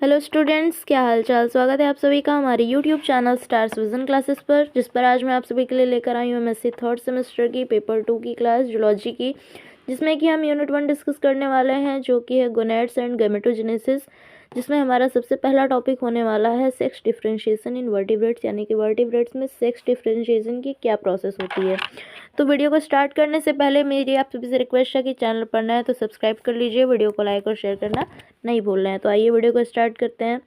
Hello students, क्या हाल चाल। स्वागत है आप सभी का हमारे YouTube channel stars vision classes पर, जिस पर आज मैं आप सभी के लिए लेकर आई हूँ एमएससी थर्ड सेमेस्टर की पेपर 2 की क्लास जूलॉजी की, जिसमें कि हम यूनिट 1 डिस्कस करने वाले हैं, जो कि है गोनैड्स एंड गैमेटोजेनेसिस, जिसमें हमारा सबसे पहला टॉपिक होने वाला है सेक्स डिफरेंशिएशन इन वर्टिब्रेट्स, यानी कि वर्टिब्रेट्स में सेक्स डिफरेंशिएशन की क्या प्रोसेस होती है। तो वीडियो को स्टार्ट करने से पहले मेरी आप सभी से रिक्वेस्ट है कि चैनल पर नए हैं तो सब्सक्राइब कर लीजिए, वीडियो को लाइक और शेयर करना नहीं भूलना है। तो आइए वीडियो को स्टार्ट करते हैं।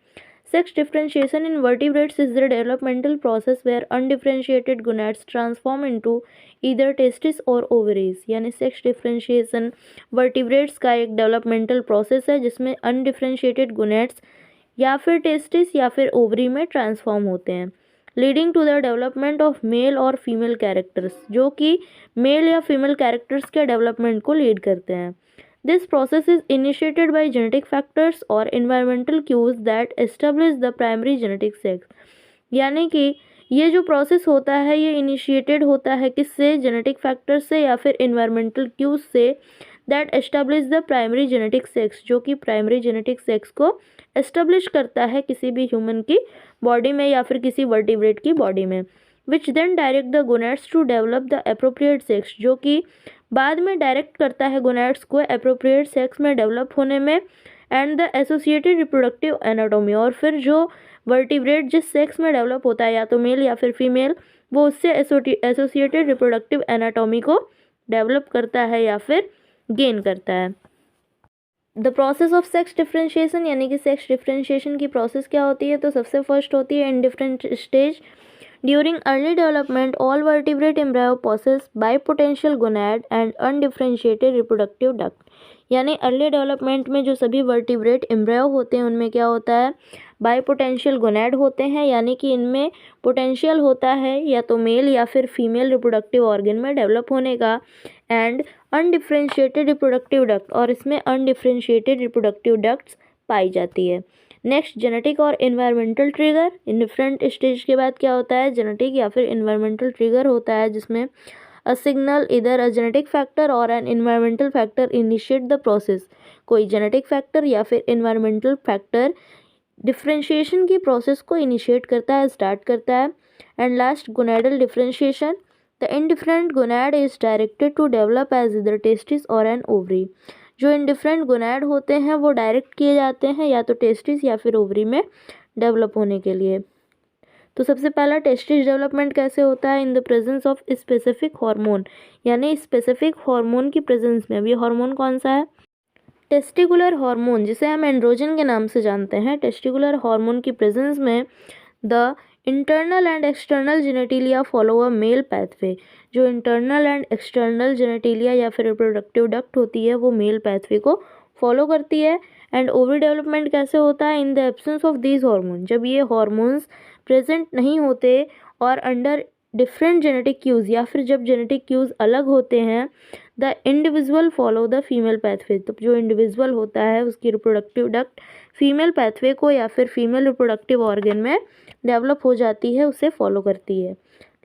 Sex differentiation in vertebrates is the developmental process where undifferentiated gonads transform into either testis और ओवरीज, यानी सेक्स डिफरेंशिएशन वर्टिब्रेट्स का एक डेवलपमेंटल प्रोसेस है जिसमें अनडिफरेंशिएटेड गोनैड्स या फिर टेस्टिस या फिर ओवरी में ट्रांसफॉर्म होते हैं, leading to the development of male और फीमेल कैरेक्टर्स, जो कि मेल या फीमेल कैरेक्टर्स के डेवलपमेंट को लीड करते हैं। This process is initiated by genetic factors or environmental cues that establish the primary genetic sex। यानी कि ये जो प्रोसेस होता है ये इनिशिएटेड होता है किससे, जेनेटिक फैक्टर से या फिर इन्वायरमेंटल क्यूज से, that establish the primary genetic sex, जो कि प्राइमरी जेनेटिक सेक्स को एस्टेब्लिश करता है किसी भी ह्यूमन की बॉडी में या फिर किसी वर्टिब्रेट की बॉडी में, which then direct the gonads to develop the appropriate sex, जो कि बाद में डायरेक्ट करता है गोनैड्स को अप्रोप्रिएट सेक्स में डेवलप होने में, and the associated reproductive anatomy, और फिर जो वर्टिब्रेट जिस सेक्स में डेवलप होता है, या तो मेल या फिर फीमेल, वो उससे एसोसिएटेड रिप्रोडक्टिव एनाटॉमी को डेवलप करता है या फिर गेन करता है। The process of sex differentiation, यानी कि सेक्स डिफरेंशिएशन की प्रोसेस क्या होती है, तो सबसे फर्स्ट होती है indifferent stage. During early development all vertebrate embryo possess bipotential gonad and undifferentiated reproductive duct, यानी अर्ली डेवलपमेंट में जो सभी वर्टिब्रेट एम्ब्रायो होते हैं उनमें क्या होता है, बाइपोटेंशियल गोनैड होते हैं, यानी कि इनमें पोटेंशियल होता है या तो मेल या फिर फीमेल रिप्रोडक्टिव ऑर्गन में डेवलप होने का, एंड अनडिफरेंशिएटेड रिप्रोडक्टिव डक्ट, और इसमें अनडिफरेंशिएटेड रिप्रोडक्टिव डक्ट्स पाई जाती है। नेक्स्ट, जेनेटिक और इन्वायरमेंटल ट्रिगर। डिफरेंट स्टेज के बाद क्या होता है, जेनेटिक या फिर इन्वायरमेंटल ट्रिगर होता है, जिसमें a signal either a genetic factor और an environmental factor initiate the process. कोई जेनेटिक फैक्टर या फिर इन्वायरमेंटल फैक्टर डिफरेंशिएशन की प्रोसेस को इनिशिएट करता है, स्टार्ट करता है। And last, gonadal differentiation. The indifferent gonad is directed to develop as either testis और एन ओवरी। जो इनडिफरेंट गोनैड होते हैं वो डायरेक्ट किए जाते हैं या तो टेस्टिस या फिर ओवरी में डेवलप होने के लिए। तो सबसे पहला टेस्टिस डेवलपमेंट कैसे होता है, in the presence of specific hormone, यानी स्पेसिफिक हार्मोन की प्रेजेंस में। अब ये हार्मोन कौन सा है, टेस्टिकुलर हार्मोन, जिसे हम एंड्रोजन के नाम से जानते हैं। टेस्टिकुलर हार्मोन की प्रेजेंस में the internal and external genitalia follow a male pathway. जो इंटरनल एंड एक्सटर्नल जेनेटिलिया या फिर रिप्रोडक्टिव डक्ट होती है वो मेल पैथवे को फॉलो करती है। एंड ओवरी डेवलपमेंट कैसे होता है, in the absence of these hormone, जब ये हार्मोन्स प्रेजेंट नहीं होते और अंडर डिफरेंट जेनेटिक क्यूज, या फिर जब जेनेटिक क्यूज अलग होते हैं, the individual follow the female pathway. तो जो इंडिविजुअल होता है उसकी रिप्रोडक्टिव डक्ट फीमेल पैथवे को या फिर फीमेल रिप्रोडक्टिव ऑर्गन में डेवलप हो जाती है, उसे फॉलो करती है।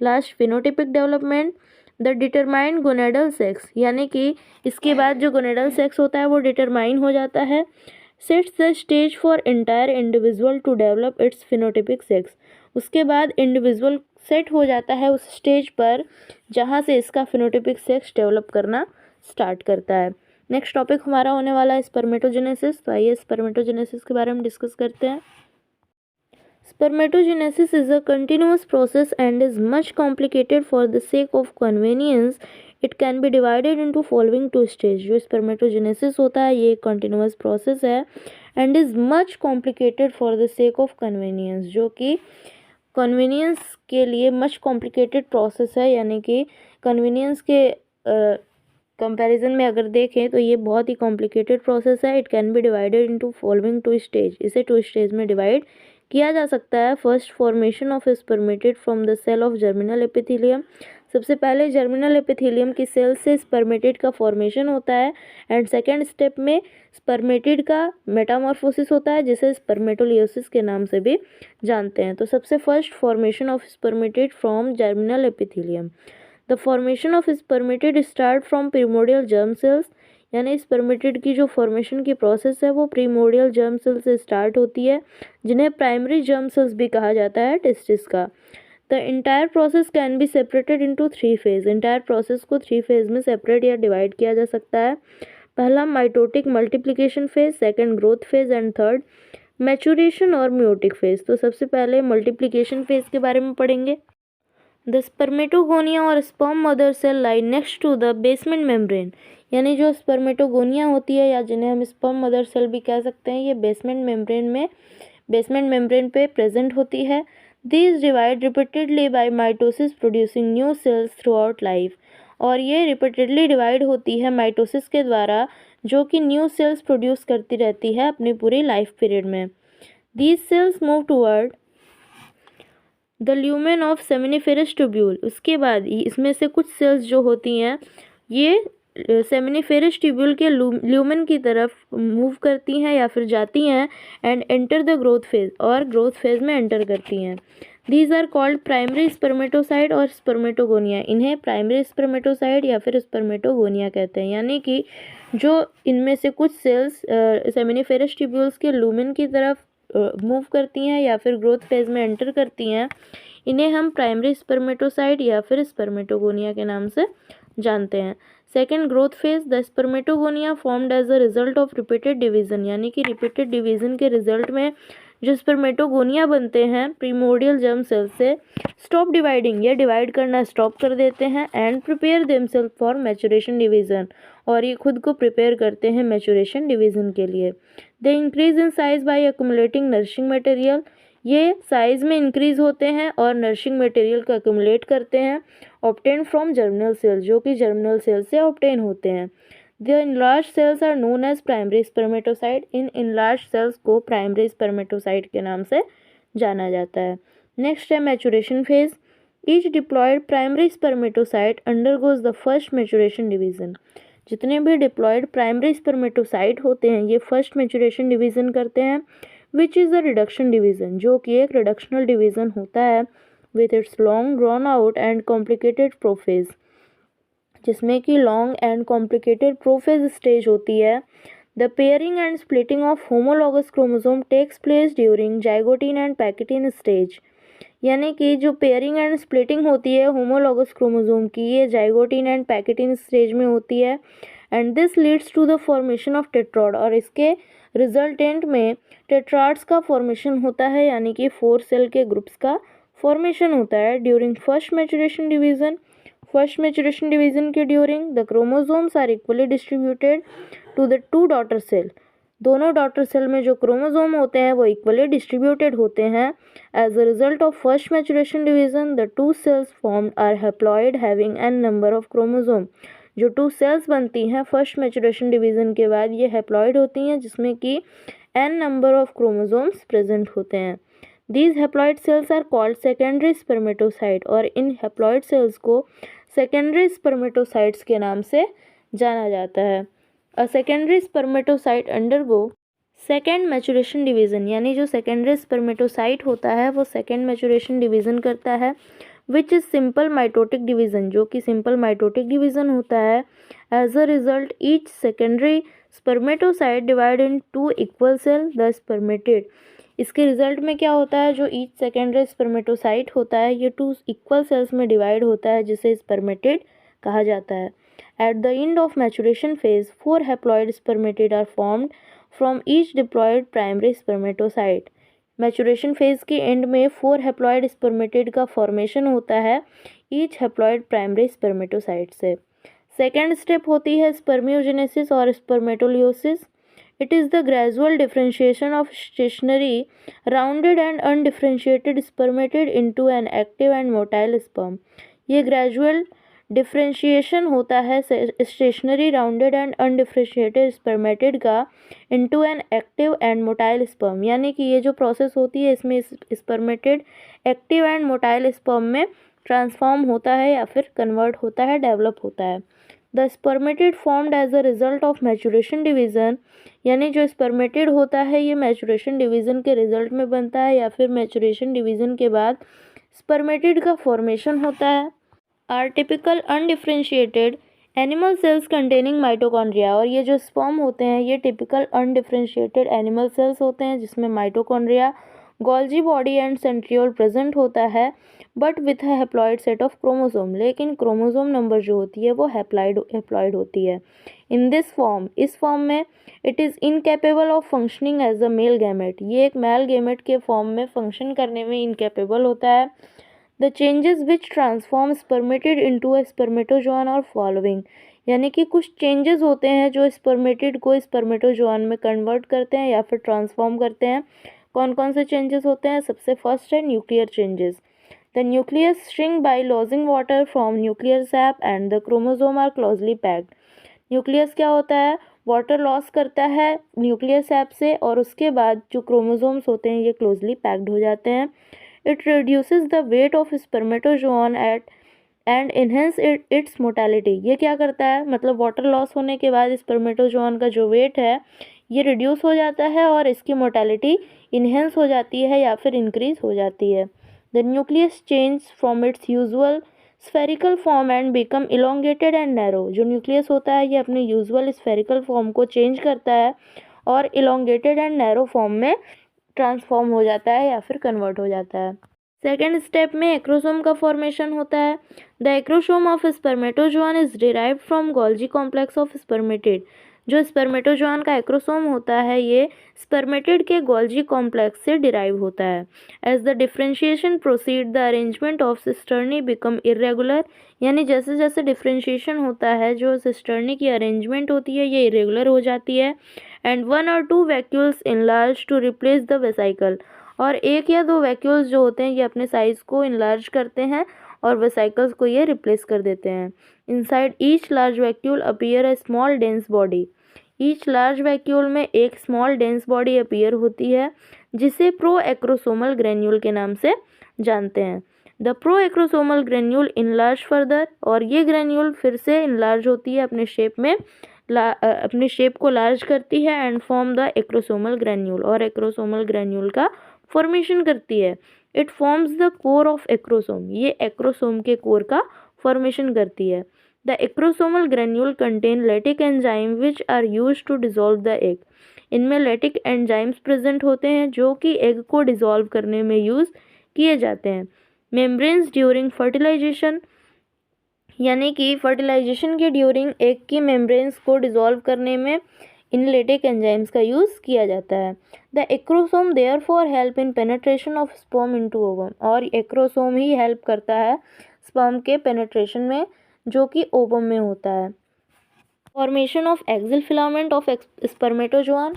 Last, phenotypic development. The determined gonadal sex, यानी कि इसके बाद जो गोनेडल सेक्स होता है वो डिटरमाइन हो जाता है, sets the stage for entire individual to develop its phenotypic sex. उसके बाद इंडिविजुअल सेट हो जाता है उस स्टेज पर जहाँ से इसका फिनोटिपिक सेक्स डेवलप करना स्टार्ट करता है। नेक्स्ट टॉपिक हमारा होने वाला है स्पर्मेटोजेनेसिस। तो आइए स्पर्मेटोजेनेसिस के बारे में डिस्कस करते हैं। Spermatogenesis is a continuous process and is much complicated. For the sake of convenience, it can be divided into following two stages. जो spermatogenesis होता है ये continuous process है and is much complicated for the sake of convenience, जो कि convenience के लिए much complicated process है, यानी कि convenience के कंपैरिजन में अगर देखें तो ये बहुत ही कॉम्प्लिकेटेड प्रोसेस है। It can be divided into following two stage, इसे टू स्टेज में डिवाइड किया जा सकता है। First, formation of spermatid from the cell of germinal epithelium. सबसे पहले जर्मिनल एपिथेलियम की सेल से स्पर्मेटेड का फॉर्मेशन होता है। एंड सेकेंड स्टेप में स्पर्मेटेड का मेटामॉर्फोसिस होता है, जिसे स्पर्मेटोलियोसिस के नाम से भी जानते हैं। तो सबसे first, formation of spermatid from germinal epithelium. The formation of spermatid start from primordial germ cells, यानी स्पर्मेटिड की जो फॉर्मेशन की प्रोसेस है वो प्रीमोर्डियल जर्म सेल से स्टार्ट होती है, जिन्हें प्राइमरी जर्म सेल्स भी कहा जाता है टेस्टिस का। The entire process can be separated into 3 phase. Entire process को 3 फेज में सेपरेट या डिवाइड किया जा सकता है। पहला mitotic multiplication phase, second growth phase and third maturation और म्यूटिक फेज। तो सबसे पहले मल्टीप्लिकेशन फेज के बारे में पढ़ेंगे। द स्पर्मेटोगोनिया और sperm mother cell lie next to the basement membrane. यानी जो स्पर्मेटोगोनिया होती है या जिन्हें हम स्पर्म मदर सेल भी कह सकते हैं, ये बेसमेंट मेम्ब्रेन पे प्रेजेंट होती है। These divide repeatedly by mitosis producing new cells throughout life। और ये रिपीटेडली डिवाइड होती है माइटोसिस के द्वारा, जो कि न्यू सेल्स प्रोड्यूस करती रहती है अपनी पूरी लाइफ पीरियड में। These cells move toward the lumen of seminiferous tubule. उसके बाद इसमें से कुछ सेल्स जो होती हैं ये सेमिनिफेरस ट्यूब्यूल के ल्यूमेन की तरफ मूव करती हैं या फिर जाती हैं and enter the growth phase, और ग्रोथ फेज में एंटर करती हैं। These are called primary spermatocyte और स्पर्मेटोगोनिया। इन्हें प्राइमरी स्पर्मेटोसाइट या फिर स्पर्मेटोगोनिया कहते हैं। यानी कि जो इनमें से कुछ सेल्स सेमिनिफेरस ट्यूब्यूल्स के लूमेन की तरफ मूव करती हैं या फिर ग्रोथ फेज में एंटर करती हैं, इन्हें हम प्राइमरी स्पर्मेटोसाइट या फिर स्पर्मेटोगोनिया के नाम से जानते हैं। Second growth phase, the spermatogonia formed as a result of repeated division. यानी कि रिपीटेड डिवीजन के रिजल्ट में जो स्पर्मेटोगोनिया बनते हैं प्रीमोर्डियल जर्म सेल से स्टॉप डिवाइडिंग, ये डिवाइड करना स्टॉप कर देते हैं and prepare themselves for maturation division, और ये खुद को प्रिपेयर करते हैं मैचुरेशन डिवीजन के लिए। They increase in size by accumulating nourishing material. ये साइज में इंक्रीज होते हैं और नरिशिंग मटेरियल को अक्यूमुलेट करते हैं ऑब्टेन फ्रॉम जर्मिनल सेल, जो कि जर्मिनल सेल से ऑब्टेन होते हैं। The enlarge cells are known as primary spermatocyte. इन इनलार्ज सेल्स को प्राइमरी स्पर्मेटोसाइट के नाम से जाना जाता है। नेक्स्ट है maturation phase. Each diploid primary spermatocyte undergoes the first maturation division. जितने भी डिप्लॉयड प्राइमरी स्पर्मेटोसाइट होते हैं ये फर्स्ट मैचुरेशन डिवीजन करते हैं, which is the reduction division, जो कि एक रिडक्शनल डिवीजन होता है with its long drawn out and complicated prophase, जिसमें कि long and complicated prophase stage होती है। The pairing and splitting of homologous chromosome takes place during zygotene and pachytene stage. यानी कि जो पेयरिंग एंड स्प्लिटिंग होती है होमोलॉगस क्रोमोसोम की, ये जाइगोटीन एंड पैकेटिन स्टेज में होती है and this leads to the formation of tetrad. और इसके रिजल्टेंट में टेट्राड्स का फॉर्मेशन होता है, यानी कि 4 सेल के ग्रुप्स का फॉर्मेशन होता है during first maturation division. First maturation division के during the chromosomes are equally distributed to the 2 daughter cell. दोनों डॉटर सेल में जो क्रोमोसोम होते हैं वो इक्वली डिस्ट्रीब्यूटेड होते हैं। As a result of first maturation division the 2 cells formed are haploid having n number of chromosome. जो 2 sales बनती हैं फर्स्ट मैचुरेशन डिवीजन के बाद ये हैप्लॉइड होती हैं, जिसमें कि n number of chromosomes present होते हैं। These haploid cells are called secondary spermatocyte, और इन हैप्लॉइड सेल्स को सेकेंडरी स्पर्मेटोसाइट्स के नाम से जाना जाता है। A secondary spermatocyte undergo second maturation division. यानी जो सेकेंडरी स्पर्मेटोसाइट होता है वो सेकेंड मैचुरेशन डिवीजन करता है, which is simple mitotic division, जो कि सिंपल माइटोटिक डिवीजन होता है। As a result each secondary spermatocyte divide in 2 equal cell the spermatid. इसके रिजल्ट में क्या होता है, जो ईच सेकेंडरी स्पर्मेटोसाइट होता है ये 2 इक्वल सेल्स में डिवाइड होता है, जिसे स्पर्मेटिड कहा जाता है। At the end of maturation phase 4 haploid spermatid are formed from each diploid primary spermatocyte. Maturation phase के एंड में 4 हैप्लॉइड स्पर्मेटिड का फॉर्मेशन होता है ईच हैप्लॉइड प्राइमरी स्पर्मेटोसाइट से। सेकेंड स्टेप होती है स्पर्मियोजेनेसिस और spermateleosis. It is the gradual differentiation of stationary rounded and undifferentiated spermatid into an active and motile sperm. ये ग्रेजुअल डिफरेंशिएशन होता है stationary rounded and undifferentiated spermatid का into an active and motile sperm. यानी कि ये जो process होती है इसमें spermatid active and motile sperm में ट्रांसफॉर्म होता है या फिर कन्वर्ट होता है, डेवलप होता है। The spermatid formed as a result of maturation division. यानी जो स्पर्मेटिड होता है ये मैचुरेशन डिवीजन के रिजल्ट में बनता है या फिर मैचुरेशन डिवीजन के बाद स्पर्मेटिड का फॉर्मेशन होता है। Are typical undifferentiated animal cells containing mitochondria, और ये जो स्पर्म होते हैं ये टिपिकल अनडिफरेंशिएटेड एनिमल सेल्स होते हैं जिसमें mitochondria, Golgi body and centriole present होता है, but with a haploid set of chromosome, लेकिन क्रोमोसोम नंबर जो होती है वो हैप्लॉइड होती है। इन दिस फॉर्म, इस फॉर्म में it is incapable of functioning as a male gamete, ये एक मेल गैमेट के फॉर्म में फंक्शन करने में इनकेपेबल होता है। The changes which transform spermatid into a spermatozoon और फॉलोइंग, यानी कि कुछ चेंजेस होते हैं जो स्पर्मेटिड को स्पर्मेटोजोन में कन्वर्ट करते हैं या फिर ट्रांसफॉर्म करते हैं। कौन कौन से चेंजेस होते हैं? सबसे फर्स्ट है nuclear changes. The nucleus shrink by losing water from nuclear sap and the chromosome are closely packed. Nucleus क्या होता है? वाटर लॉस करता है न्यूक्लियर सैप से, और उसके बाद जो क्रोमोसोम्स होते हैं ये क्लोजली पैक्ड हो जाते हैं। It reduces the weight of spermatozoon and enhance its motility, ये क्या करता है? मतलब वाटर लॉस होने के बाद स्पर्मेटोजोन का जो वेट है ये रिड्यूस हो जाता है और इसकी मोटालिटी इनहेंस हो जाती है या फिर इंक्रीज हो जाती है। The nucleus change from its usual spherical form and become elongated and narrow, जो न्यूक्लियस होता है ये अपने यूजुअल स्फेरिकल फॉर्म को चेंज करता है और इलोंगेटेड एंड नैरो फॉर्म में ट्रांसफॉर्म हो जाता है या फिर कन्वर्ट हो जाता है। सेकेंड स्टेप में एक्रोसोम का फॉर्मेशन होता है। The acrosome of spermatozoon is derived from Golgi complex of spermatid, जो स्पर्मेटोजोन का एक्रोसोम होता है ये स्पर्मेटिड के गोल्जी कॉम्प्लेक्स से डिराइव होता है। As the differentiation proceed the arrangement of cisternae become irregular, यानी जैसे जैसे डिफ्रेंशिएशन होता है जो सिस्टर्नी की अरेंजमेंट होती है ये इरेगुलर हो जाती है। And 1 or 2 vacuoles enlarge to replace the vesicle, और एक या दो वैक्यूल्स जो होते हैं ये अपने साइज को इनलार्ज करते हैं और वेसाइकल्स को ये रिप्लेस कर देते हैं। Inside each large vacuole appear a small dense body, each large vacuole में एक स्मॉल डेंस बॉडी अपीयर होती है जिसे प्रो एक्रोसोमल ग्रेन्यूल के नाम से जानते हैं। The pro acrosomal granule enlarge further, और ये ग्रेन्यूल फिर से इनलार्ज होती है अपने शेप में, अपने शेप को लार्ज करती है and form the acrosomal granule, और एक्रोसोमल ग्रेन्यूल का फॉर्मेशन करती है। It forms the core of acrosome, ये एक्रोसोम के कोर का फॉर्मेशन करती है। The acrosomal granule contain lytic enzyme which are use to dissolve the egg, इनमें लैटिक एंजाइम्स प्रेजेंट होते हैं जो कि एग को डिसॉल्व करने में यूज़ किए जाते हैं। मेम्ब्रेन्स ड्यूरिंग फर्टिलाइजेशन, यानी कि फर्टिलाइजेशन के ड्यूरिंग एग की मेम्ब्रेन्स को डिसॉल्व करने में इन लैटिक एंजाइम्स का यूज़ किया जाता है। The acrosome therefore help in penetration of sperm into ovum, और एक्रोसोम ही हेल्प करता है स्पर्म के पेनेट्रेशन में जो कि ओवम में होता है। Formation of axial filament of spermatozoon,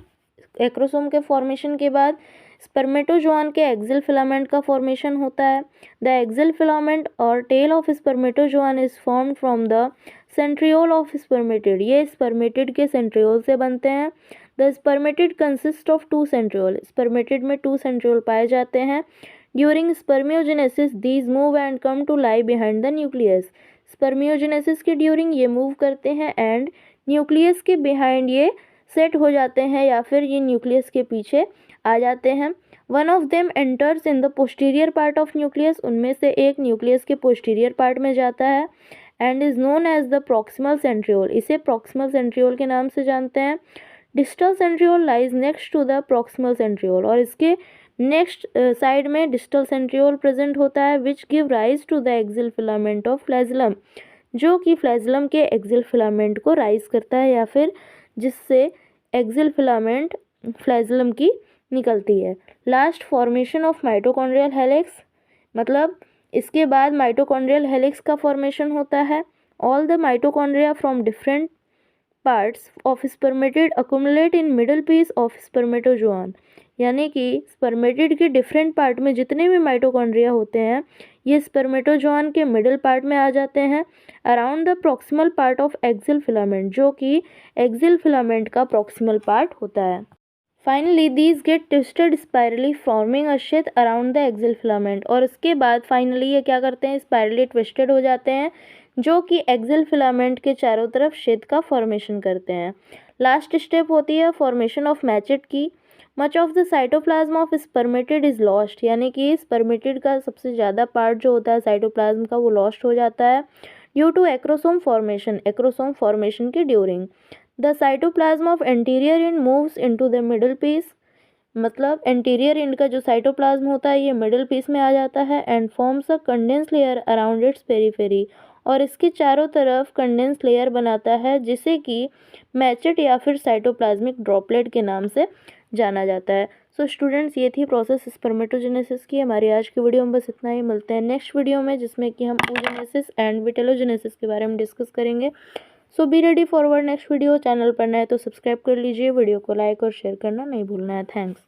acrosome के फॉर्मेशन के बाद स्पर्मेटोजोन के एक्सिल फिलामेंट का फॉर्मेशन होता है। द एक्सिल फिलामेंट और tail of spermatozoon is formed from the centriole of spermatid, ये स्पर्मेटिड के सेंट्रियोल से बनते हैं। The spermatid consist of 2 centriole, spermatid में 2 सेंट्रियोल पाए जाते हैं। During spermiogenesis these move and come to lie behind the nucleus, spermiogenesis के ड्यूरिंग ये मूव करते हैं एंड न्यूक्लियस के बिहाइंड ये सेट हो जाते हैं या फिर ये न्यूक्लियस के पीछे आ जाते हैं। One of them enters in the posterior part of nucleus, उनमें से एक न्यूक्लियस के पोस्टीरियर पार्ट में जाता है and is known as the proximal centriole, इसे प्रॉक्सिमल सेंट्रियोल के नाम से जानते हैं। Distal centriole lies next to the proximal centriole, और इसके नेक्स्ट साइड में डिस्टल सेंट्रियोल प्रेजेंट होता है which give rise to the axial filament of flagellum, जो कि फ्लैजिलम के एक्सिल फिलामेंट को राइज करता है या फिर जिससे एक्सिल फिलामेंट फ्लैजिलम की निकलती है। Last formation of mitochondrial helix, मतलब इसके बाद माइटोकॉन्ड्रियल हेलिक्स का फॉर्मेशन होता है। All the mitochondria from different parts of spermatid accumulate in middle piece of spermatozoon, यानी कि स्पर्मेटिड के डिफरेंट पार्ट में जितने भी माइटोकॉन्ड्रिया होते हैं ये स्पर्मेटोजोन के मिडल पार्ट में आ जाते हैं around the proximal part of axial filament, जो कि एक्सिल फिलामेंट का प्रॉक्सिमल पार्ट होता है। Finally these get twisted spirally forming a sheath around the axial filament, और उसके बाद फाइनली ये क्या करते हैं? स्पायरली ट्विस्टेड हो जाते हैं जो कि एक्सिल फिलामेंट के चारों तरफ शेथ का फॉर्मेशन करते हैं। लास्ट स्टेप होती है फॉर्मेशन ऑफ मैचेट की। Much of the cytoplasm of spermatid is lost, यानी कि स्पर्मेटिड का सबसे ज़्यादा पार्ट जो होता है साइटोप्लाज्म का वो लॉस्ट हो जाता है ड्यू टू एक्रोसोम फॉर्मेशन के during. The cytoplasm of anterior end moves into the middle piece, मतलब एंटीरियर एंड का जो साइटोप्लाज्म होता है ये मिडिल पीस में आ जाता है and forms a condense layer around its periphery, और इसके चारों तरफ कंडेंस लेयर बनाता है जिसे कि मैचेट या फिर साइटोप्लाज्मिक ड्रॉपलेट के नाम से जाना जाता है। सो स्टूडेंट्स, ये थी प्रोसेस स्पर्मेटोजेनेसिस की। हमारी आज की वीडियो में बस इतना ही। मिलते हैं नेक्स्ट वीडियो में जिसमें कि हम oogenesis एंड विटेलोजेनेसिस के बारे में डिस्कस करेंगे। So be ready for next video. Channel पर नए तो सब्सक्राइब कर लीजिए, वीडियो को लाइक और शेयर करना नहीं भूलना है। थैंक्स।